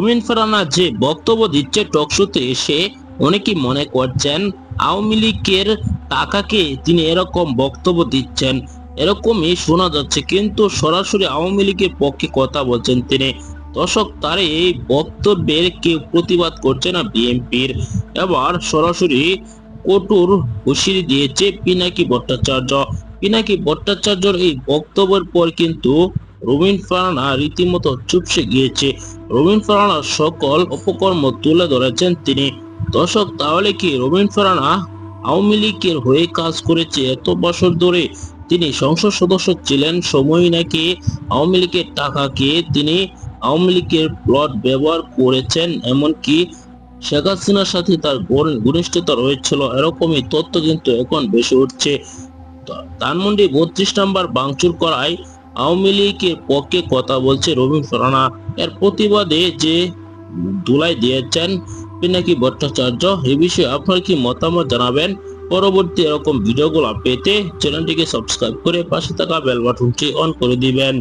রুমিন ফারহানা যে বক্তব্য দিচ্ছে টক শোতে এসে অনেকেই মনে করছেন আওয়ামী লীগের টাকাকে তিনি এরকম বক্তব্য দিচ্ছেন, এরকমই শোনা যাচ্ছে, কিন্তু সরাসরি আওয়ামী লীগের পক্ষে কথা বলছেন তিনি। দর্শক, তার এই বক্তব্যের কেউ প্রতিবাদ করছে না বিএনপির। এবার সরাসরি কঠোর হুঁশিয়ারি দিয়েছে পিনাকি ভট্টাচার্য। পিনাকি ভট্টাচার্যর এই বক্তব্যের পর কিন্তু রুমিন ফারহানা রীতিমতো চুপসে গিয়েছে। রুমিন ফারহানার সকল অপকর্ম তুলে ধরেছেন তিনি। দর্শক, তাহলে কি রুমিন ফারহানা আওয়ামী লীগের হয়ে কাজ করেছে এত বছর ধরে? তিনি সংসদ সদস্য ছিলেন সময় নাকি আওয়ামী লীগের টাকাকে তিনি আওয়ামী লীগের প্লট ব্যবহার করেছেন, এমনকি শেখ হাসিনার সাথে তার ঘনিষ্ঠতা রয়েছিল, এরকমই তথ্য কিন্তু এখন বেশি উঠছে। ধানমন্ডি 32 নম্বর ভাঙচুর করায় আওয়ামী লীগের পক্ষে কথা বলছে রুমিন ফারহানা। এর প্রতিবাদে যে ধুলাই দিয়েছেন পিনাকি ভট্টাচার্য, এ বিষয়ে আপনার কি মতামত জানাবেন। পরবর্তী এরকম ভিডিওগুলো পেতে চ্যানেলটিকে সাবস্ক্রাইব করে পাশে থাকা বেল বাটনটি অন করে দিবেন।